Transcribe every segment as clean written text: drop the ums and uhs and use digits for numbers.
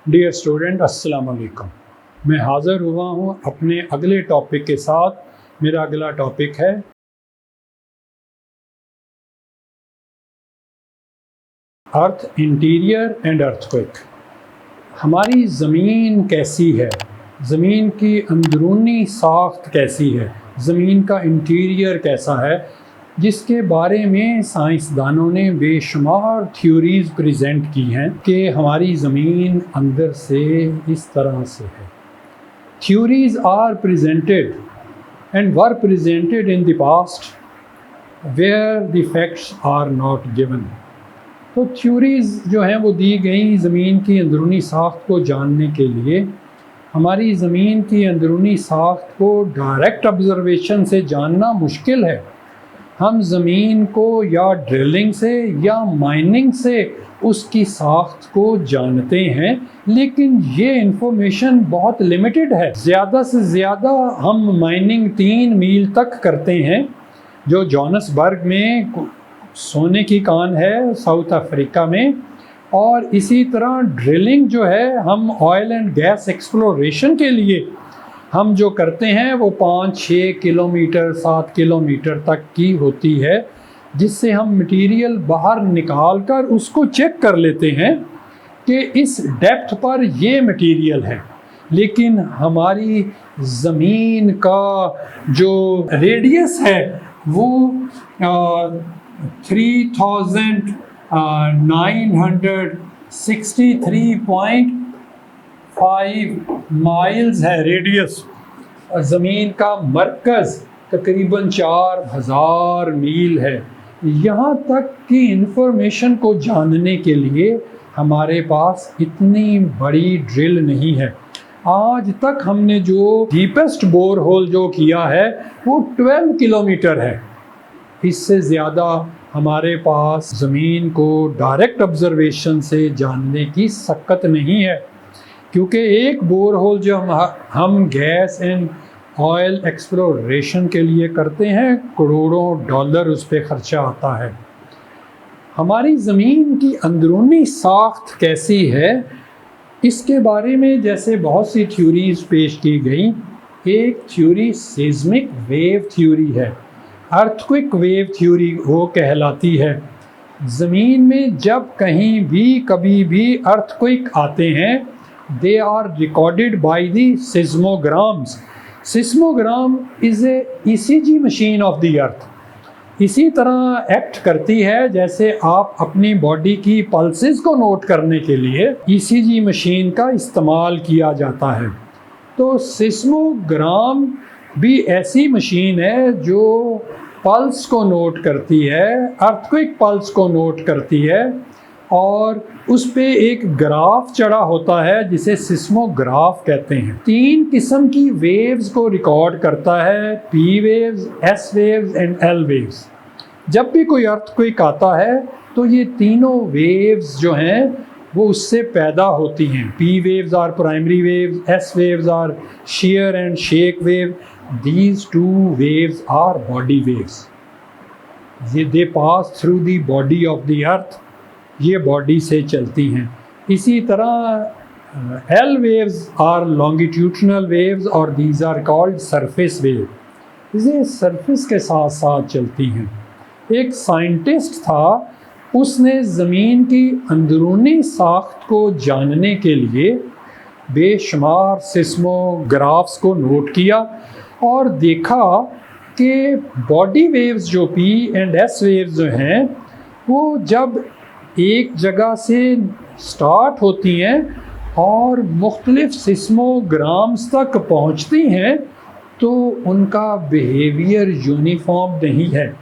Dear student, अस्सलाम वालेकुम। मैं हाज़िर हुआ हूँ अपने अगले टॉपिक के साथ। मेरा अगला टॉपिक है अर्थ इंटीरियर एंड अर्थक्वेक। हमारी ज़मीन कैसी है, ज़मीन की अंदरूनी साख्त कैसी है, ज़मीन का इंटीरियर कैसा है, जिसके बारे में साइंसदानों ने बेशुमार थ्योरीज़ प्रेजेंट की हैं कि हमारी ज़मीन अंदर से इस तरह से है। Theories are presented and were presented in the past where the facts are not given। तो थ्योरीज़ जो हैं वो दी गई ज़मीन की अंदरूनी साख्त को जानने के लिए। हमारी ज़मीन की अंदरूनी साख्त को डायरेक्ट ऑब्ज़र्वेशन से जानना मुश्किल है। हम ज़मीन को या ड्रिलिंग से या माइनिंग से उसकी साख्त को जानते हैं, लेकिन ये इंफॉर्मेशन बहुत लिमिटेड है। ज़्यादा से ज़्यादा हम माइनिंग 3 मील तक करते हैं, जो जोहान्सबर्ग में सोने की कान है साउथ अफ्रीका में, और इसी तरह ड्रिलिंग जो है हम ऑयल एंड गैस एक्सप्लोरेशन के लिए हम जो करते हैं वो 5-6 किलोमीटर 7 किलोमीटर तक की होती है, जिससे हम मटेरियल बाहर निकाल कर उसको चेक कर लेते हैं कि इस डेप्थ पर ये मटेरियल है। लेकिन हमारी ज़मीन का जो रेडियस है वो 3963.5 माइल्स है रेडियस। ज़मीन का मरकज़ तकरीबन 4000 मील है। यहाँ तक कि इंफॉर्मेशन को जानने के लिए हमारे पास इतनी बड़ी ड्रिल नहीं है। आज तक हमने जो डीपेस्ट बोर होल जो किया है वो 12 किलोमीटर है। इससे ज़्यादा हमारे पास ज़मीन को डायरेक्ट ऑब्ज़र्वेशन से जानने की सकत नहीं है, क्योंकि एक बोर होल जो हम गैस एंड ऑयल एक्सप्लोरेशन के लिए करते हैं, करोड़ों डॉलर उस पर ख़र्चा आता है। हमारी ज़मीन की अंदरूनी साख्त कैसी है, इसके बारे में जैसे बहुत सी थ्योरीज़ पेश की गई। एक थ्योरी सीस्मिक वेव थ्योरी है, अर्थक्वेक वेव थ्योरी वो कहलाती है। ज़मीन में जब कहीं भी कभी भी अर्थक्वेक आते हैं, they are recorded by the seismograms. Seismogram is a ECG machine of the earth. इसी तरह एक्ट करती है जैसे आप अपनी बॉडी की पल्सेस को नोट करने के लिए ECG मशीन का इस्तेमाल किया जाता है। तो सिस्मोग्राम भी ऐसी मशीन है जो पल्स को नोट करती है, अर्थक्वेक पल्स को नोट करती है, और उस पे एक ग्राफ चढ़ा होता है जिसे सिस्मोग्राफ कहते हैं। 3 किस्म की वेव्स को रिकॉर्ड करता है, P waves, S waves and L waves. जब भी कोई अर्थक्वेक आता है तो ये तीनों वेव्स जो हैं वो उससे पैदा होती हैं। P waves are primary waves, S waves are shear and shake wave, these 2 waves are body waves। they pass through the body of the earth, ये बॉडी से चलती हैं। इसी तरह L waves are longitudinal waves और these are called surface wave, ये surface के साथ साथ चलती हैं। एक साइंटिस्ट था, उसने ज़मीन की अंदरूनी साख्त को जानने के लिए बेशुमार सिस्मोग्राफ्स को नोट किया और देखा कि बॉडी वेव्स जो P एंड S वेव्स जो हैं वो जब एक जगह से स्टार्ट होती हैं और मुख्तलिफ सिस्मोग्राम्स तक पहुंचती हैं तो उनका बिहेवियर यूनिफॉर्म नहीं है।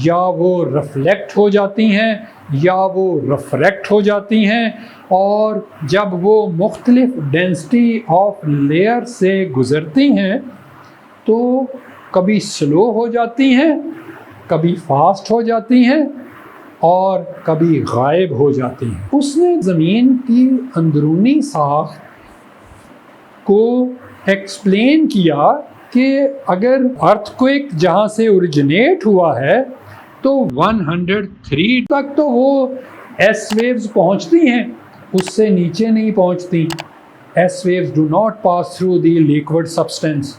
या वो रिफ्लेक्ट हो जाती हैं या वो रिफ्रैक्ट हो जाती हैं, और जब वो मुख्तलिफ डेंसिटी ऑफ लेयर से गुज़रती हैं तो कभी स्लो हो जाती हैं, कभी फास्ट हो जाती हैं और कभी गायब हो जाती हैं। उसने ज़मीन की अंदरूनी साख्त को एक्सप्लेन किया कि अगर अर्थक्वेक जहाँ से ओरिजिनेट हुआ है तो 103 तक तो वो S वेव्स पहुँचती हैं, उससे नीचे नहीं पहुंचती। S waves do not pass through the liquid substance.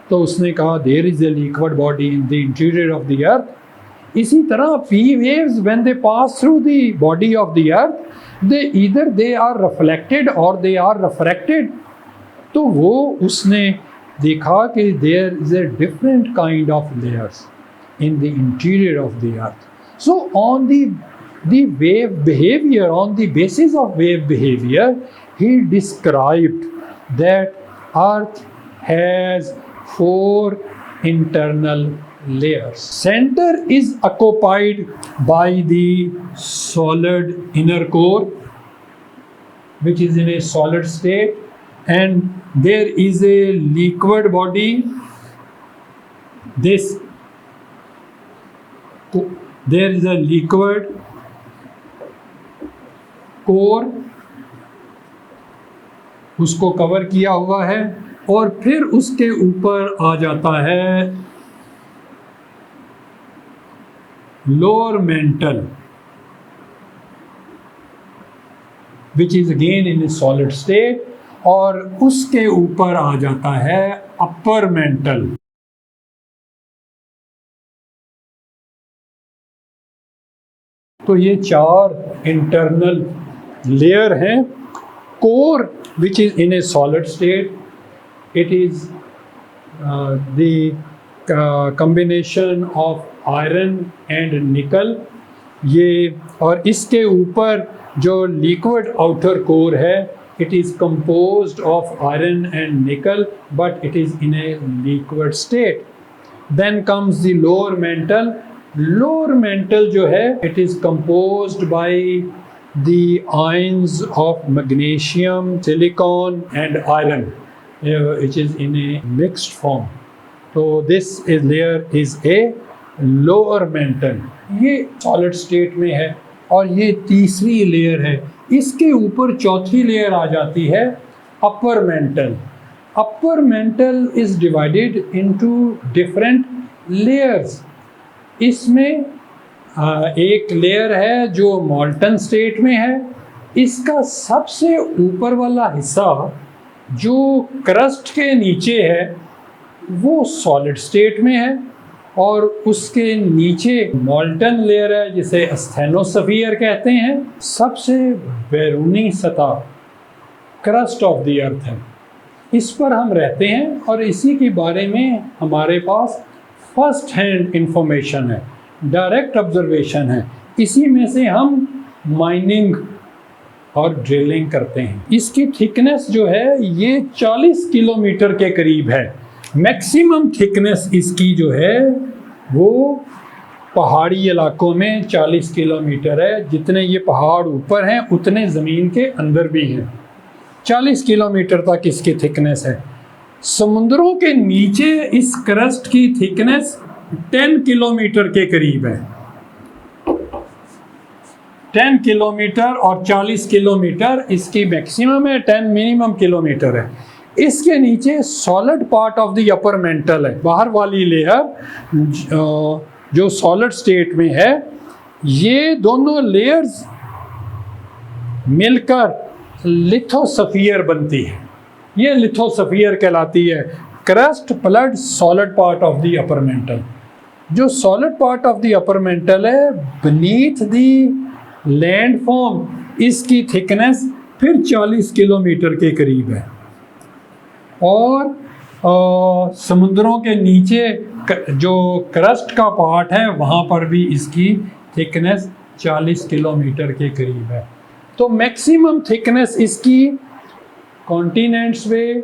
तो उसने कहा there is a liquid body in the interior of the earth. इसी तरह P waves when they pass through the body of the earth they are reflected और they are refracted. तो वो उसने देखा कि there is a different kind of layers in the interior of the earth. So on the wave behavior, on the basis of wave behavior, he described that earth has 4 internal layers. Center is occupied by the solid inner core, which is in a solid state, and there is a liquid body. There is a liquid core, उसको cover किया हुआ है, और फिर उसके ऊपर आ जाता है lower mental, which is again in a solid state, और उसके ऊपर आ जाता है अपर मेंटल। तो ये 4 इंटरनल लेयर हैं। Core which is in a solid state, it is the combination of iron and nickel. ये और इसके ऊपर जो लिक्विड आउटर कोर है, it is composed of iron and nickel, but it is in a liquid state. Then comes the lower mantle. Lower mantle जो है, it is composed by the ions of magnesium, silicon and iron, which is in a mixed form. तो this is layer is a lower mantle. ये solid state में है, और ये तीसरी layer है। इसके ऊपर चौथी लेयर आ जाती है upper mantle. Upper mantle is divided into different layers. इसमें एक लेयर है जो मॉल्टन स्टेट में है। इसका सबसे ऊपर वाला हिस्सा जो क्रस्ट के नीचे है वो सॉलिड स्टेट में है, और उसके नीचे मॉल्टन लेयर है जिसे एस्थेनोस्फीयर कहते हैं। सबसे बैरूनी सतह क्रस्ट ऑफ द अर्थ है, इस पर हम रहते हैं, और इसी के बारे में हमारे पास फर्स्ट हैंड इंफॉर्मेशन है, डायरेक्ट ऑब्जर्वेशन है। इसी में से हम माइनिंग और ड्रिलिंग करते हैं। इसकी थिकनेस जो है ये 40 किलोमीटर के करीब है। मैक्सिमम थिकनेस इसकी जो है वो पहाड़ी इलाकों में 40 किलोमीटर है। जितने ये पहाड़ ऊपर हैं उतने ज़मीन के अंदर भी हैं। 40 किलोमीटर तक इसकी थिकनेस है। समुद्रों के नीचे इस क्रस्ट की थिकनेस 10 किलोमीटर के करीब है। 10 किलोमीटर और 40 किलोमीटर इसकी मैक्सिमम है, 10 मिनिमम किलोमीटर है। इसके नीचे solid part of the upper mantle है, बाहर वाली लेयर जो सॉलिड स्टेट में है। ये दोनों लेयर्स मिलकर लिथोस्फीयर बनती है। ये लिथोस्फीयर कहलाती है, crust plus solid part of the upper mantle. जो solid part of the upper mantle है बीनीथ द लैंड फॉर्म, इसकी थिकनेस फिर 40 किलोमीटर के करीब है, और समुद्रों के नीचे जो क्रस्ट का पार्ट है वहाँ पर भी इसकी थिकनेस 40 किलोमीटर के करीब है। तो मैक्सिमम थिकनेस इसकी कॉन्टिनेंट्स में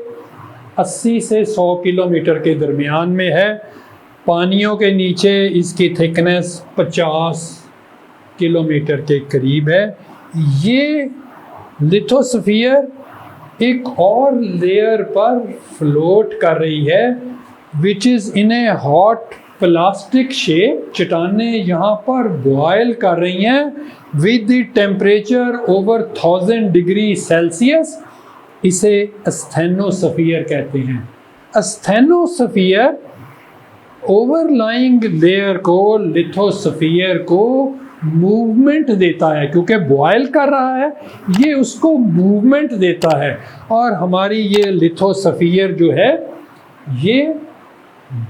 80 से 100 किलोमीटर के दरमियान में है। पानियों के नीचे इसकी थिकनेस 50 किलोमीटर के करीब है। ये लिथोस्फीयर एक और लेयर पर फ्लोट कर रही है, which is in A hot plastic shape. चट्टानें यहाँ पर बॉयल कर रही हैं with the temperature over 1000 degree Celsius. इसे एस्थेनोस्फीयर कहते हैं। एस्थेनोस्फीयर ओवरलाइंग लेयर को, लिथोस्फीयर को मूवमेंट देता है, क्योंकि बॉयल कर रहा है, ये उसको मूवमेंट देता है। और हमारी ये लिथोस्फीयर जो है ये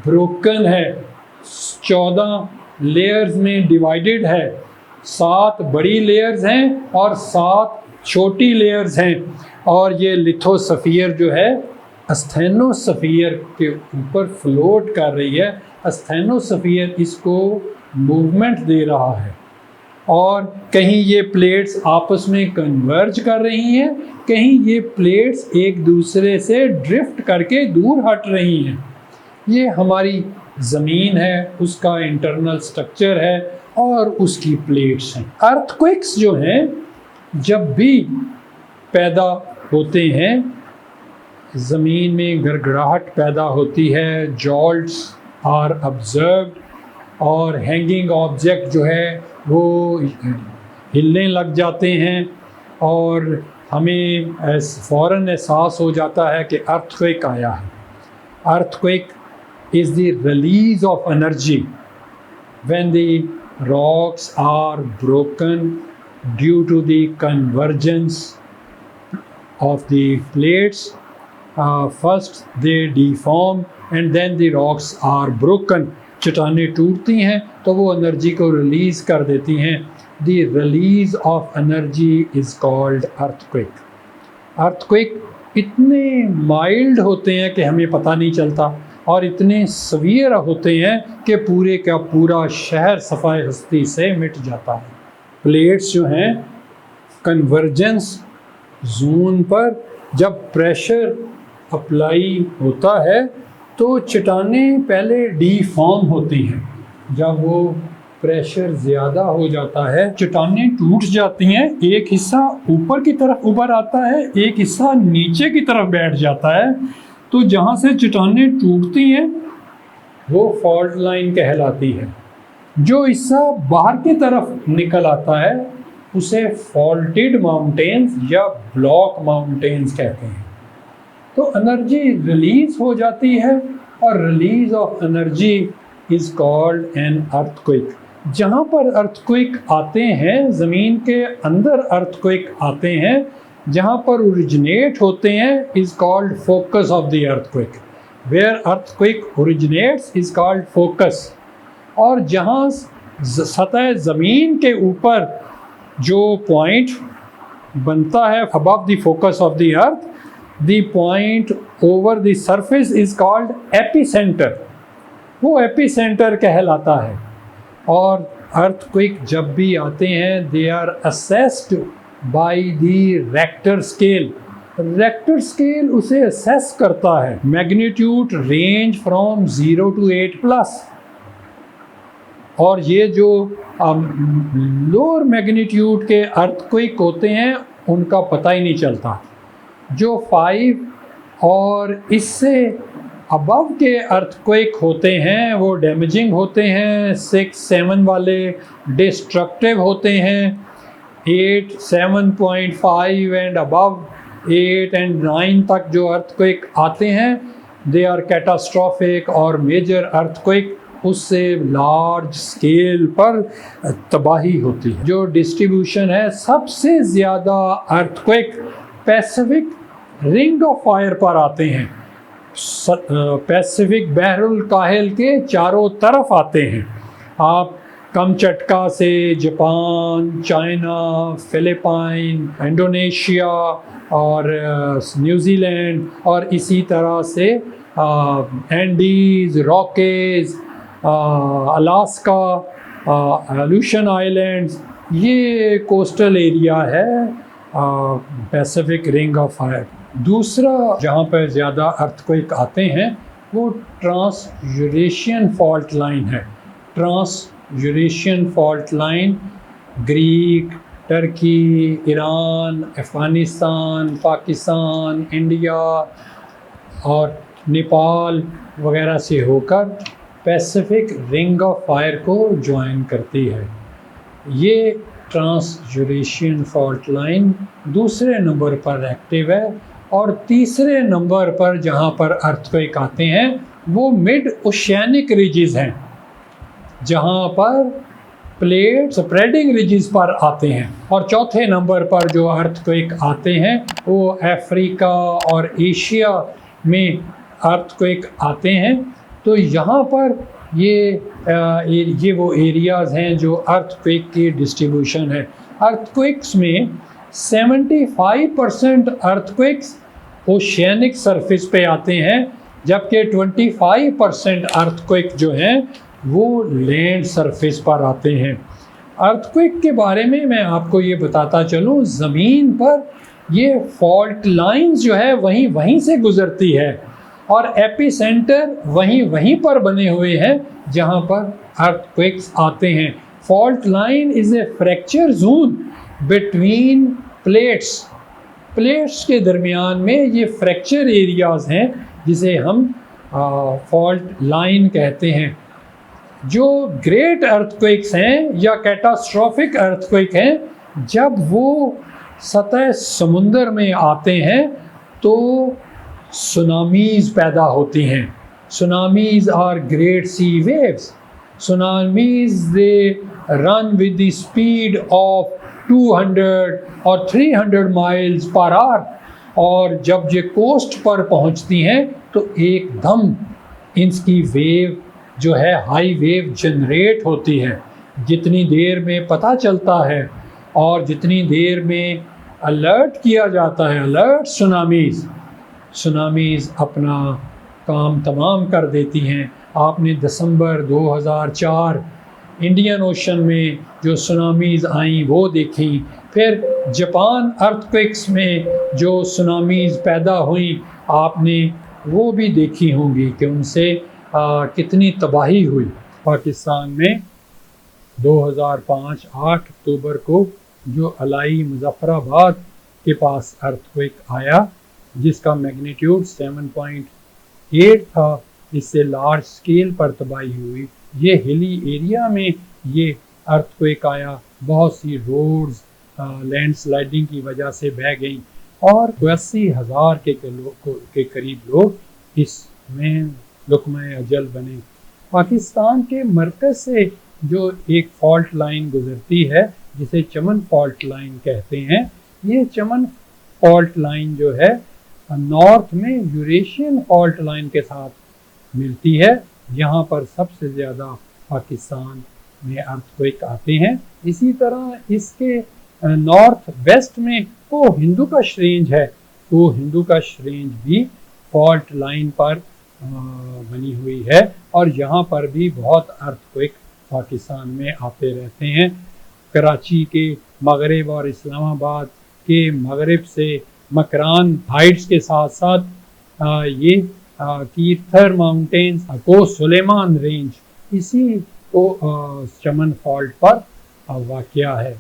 ब्रोकन है, 14 लेयर्स में डिवाइडेड है, 7 बड़ी लेयर्स हैं और 7 छोटी लेयर्स हैं। और ये लिथोस्फीयर जो है अस्थेनोस्फीयर के ऊपर फ्लोट कर रही है। अस्थेनोस्फीयर इसको मूवमेंट दे रहा है, और कहीं ये प्लेट्स आपस में कन्वर्ज कर रही हैं, कहीं ये प्लेट्स एक दूसरे से ड्रिफ्ट करके दूर हट रही हैं। ये हमारी ज़मीन है, उसका इंटरनल स्ट्रक्चर है और उसकी प्लेट्स हैं। अर्थक्वेक्स जो हैं जब भी पैदा होते हैं, ज़मीन में गड़गड़ाहट पैदा होती है, जॉल्ट्स आर ऑब्जर्व्ड, और हैंगिंग ऑब्जेक्ट जो है वो हिलने लग जाते हैं, और हमें फ़ौरन एहसास हो जाता है कि अर्थक्वेक आया है। Earthquake is the release of energy when the rocks are broken due to the convergence of the plates. First they deform and then the rocks are broken. चट्टानें टूटती हैं तो वो एनर्जी को रिलीज़ कर देती हैं। The release of energy is called earthquake. Earthquake इतने माइल्ड होते हैं कि हमें पता नहीं चलता, और इतने सवियर होते हैं कि पूरे का पूरा शहर सफ़ाए हस्ती से मिट जाता है। प्लेट्स जो हैं कन्वर्जेंस जोन पर जब प्रेशर अप्लाई होता है तो चट्टानें पहले डीफॉर्म होती हैं। जब वो प्रेशर ज़्यादा हो जाता है चट्टानें टूट जाती हैं, एक हिस्सा ऊपर की तरफ उभर आता है, एक हिस्सा नीचे की तरफ बैठ जाता है। तो जहाँ से चट्टानें टूटती हैं वो फॉल्ट लाइन कहलाती है। जो हिस्सा बाहर की तरफ निकल आता है उसे फॉल्टेड माउंटेन्स या ब्लॉक माउंटेन्स कहते हैं। तो एनर्जी रिलीज हो जाती है, और release of energy is called an earthquake. जहाँ पर अर्थक्वेक आते हैं, ज़मीन के अंदर अर्थक्वेक आते हैं, जहाँ पर ओरिजिनेट होते हैं is called focus of the earthquake. Where earthquake originates is called focus. और जहाँ सतह ज़मीन के ऊपर जो पॉइंट बनता है above the focus of the earth, the point over the surface is called epicentre. वो एपिसेंटर कहलाता है। और अर्थक्वेक जब भी आते हैं they are assessed by the Richter scale. Richter scale उसे असेस करता है। Magnitude range from 0 to 8+। और ये जो लोअर मैग्नीट्यूड के अर्थक्वेक होते हैं उनका पता ही नहीं चलता। जो 5 और इससे अबव के अर्थक्वेक होते हैं वो डैमेजिंग होते हैं, 6, 7 वाले डिस्ट्रक्टिव होते हैं, 8, 7.5 एंड अबव 8 and 9 तक जो अर्थक्वेक आते हैं दे आर कैटास्ट्रॉफिक और मेजर अर्थक्वेक। उससे लार्ज स्केल पर तबाही होती है। जो डिस्ट्रीब्यूशन है सबसे ज़्यादा earthquake Pacific ring of fire पर आते हैं। पैसिफिक बहरुल काहिल के चारों तरफ आते हैं। आप कमचटका से जापान, चाइना, फिलिपाइन, इंडोनेशिया और न्यूजीलैंड और इसी तरह से Andes, Rockies, Alaska, Aleutian islands, ये कोस्टल एरिया है पैसिफिक रिंग ऑफ फायर। दूसरा जहाँ पर ज़्यादा अर्थक्वेक आते हैं वो ट्रांस यूरेशियन फॉल्ट लाइन है। Trans Eurasian fault line Greek, Turkey, Iran, Afghanistan, Pakistan, India और नेपाल वगैरह से होकर पैसिफिक रिंग ऑफ फायर को ज्वाइन करती है। ये ट्रांस यूरेशियन फॉल्ट लाइन दूसरे नंबर पर एक्टिव है। और तीसरे नंबर पर जहाँ पर अर्थक्वेक आते हैं वो मिड ओशियानिक रीजेस हैं, जहाँ पर प्लेट स्प्रेडिंग रिजिस पर आते हैं। और चौथे नंबर पर जो अर्थक्वेक आते हैं वो अफ्रीका और एशिया में अर्थक्वेक आते हैं। तो यहाँ पर ये वो एरियाज़ हैं जो अर्थक्वेक की डिस्ट्रीब्यूशन है। अर्थक्वेक्स में 75% अर्थक्वेक्स ओशियनिक सरफेस पे आते हैं, जबकि 25% अर्थक्वेक जो हैं वो लैंड सरफेस पर आते हैं। अर्थक्वेक के बारे में मैं आपको ये बताता चलूँ, ज़मीन पर ये फॉल्ट लाइंस जो है वहीं से गुज़रती है और एपिसेंटर वहीं पर बने हुए हैं जहाँ पर अर्थक्वेक्स आते हैं। Fault line is a fracture zone between plates के दरमियान में ये फ्रैक्चर एरियाज़ हैं जिसे हम फॉल्ट लाइन कहते हैं। जो ग्रेट अर्थक्वेक्स हैं या कैटास्ट्रॉफिक अर्थक्वेक हैं, जब वो सतह समुंदर में आते हैं तो सुनामीज़ पैदा होती हैं। Tsunamis are great sea waves. Tsunamis they run with the speed of 200 और 300 माइल्स पर आवर, और जब ये कोस्ट पर पहुंचती हैं तो एकदम इनकी वेव जो है हाई वेव जनरेट होती है। जितनी देर में पता चलता है और जितनी देर में अलर्ट किया जाता है, अलर्ट सुनामीज़ अपना काम तमाम कर देती हैं। आपने दिसंबर 2004 इंडियन ओशन में जो सुनामीज़ आई वो देखी। फिर जापान अर्थक्वेक्स में जो सुनामीज़ पैदा हुई आपने वो भी देखी होंगी कि उनसे कितनी तबाही हुई। पाकिस्तान में 2005 8 अक्टूबर को जो अलाई मुजफ्फराबाद के पास अर्थक्वेक आया जिसका मैग्नीट्यूड 7.8 था, इससे लार्ज स्केल पर तबाही हुई। ये हिली एरिया में ये अर्थक्वेक आया, बहुत सी रोड्स लैंडस्लाइडिंग की वजह से बह गई और 80,000 के करीब लोग इसमें लुक़्मा अजल बने। पाकिस्तान के मरकज़ से जो एक फ़ॉल्ट लाइन गुज़रती है जिसे चमन फ़ॉल्ट लाइन कहते हैं, ये चमन फ़ॉल्ट लाइन जो है नॉर्थ में यूरेशियन फ़ॉल्ट लाइन के साथ मिलती है। यहाँ पर सबसे ज़्यादा पाकिस्तान में अर्थक्वेक आते हैं। इसी तरह इसके नॉर्थ वेस्ट में को हिंदुकुश रेंज है, तो हिंदुकुश रेंज भी फॉल्ट लाइन पर बनी हुई है और यहाँ पर भी बहुत अर्थक्वेक पाकिस्तान में आते रहते हैं। कराची के मगरिब और इस्लामाबाद के मगरिब से मकरान हाइट्स के साथ साथ ये कीर्थर माउंटेन्स को सुलेमान रेंज इसी को चमन फॉल्ट पर वाक़या है।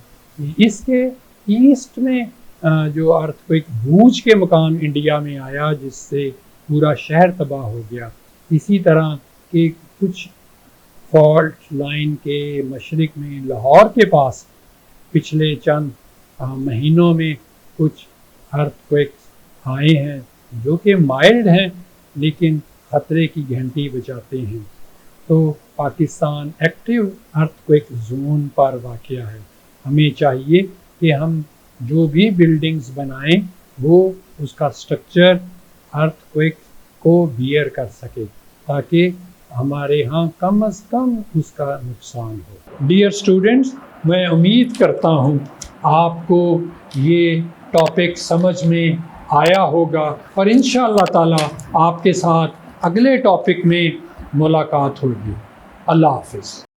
इसके ईस्ट में जो अर्थक्वेक भूज के मुकाम इंडिया में आया जिससे पूरा शहर तबाह हो गया। इसी तरह के कुछ फॉल्ट लाइन के मशरिक में लाहौर के पास पिछले चंद महीनों में कुछ अर्थक्वेक्स आए हैं जो कि माइल्ड हैं लेकिन ख़तरे की घंटी बजाते हैं। तो पाकिस्तान एक्टिव अर्थक्वेक जोन पर वाक़या है। हमें चाहिए कि हम जो भी बिल्डिंग्स बनाएं वो उसका स्ट्रक्चर अर्थक्वेक को बियर कर सके ताकि हमारे यहाँ कम अज़ कम उसका नुकसान हो। डियर स्टूडेंट्स, मैं उम्मीद करता हूँ आपको ये टॉपिक समझ में आया होगा और इंशाअल्लाह ताला आपके साथ अगले टॉपिक में मुलाकात होगी। अल्लाह हाफ़िज़।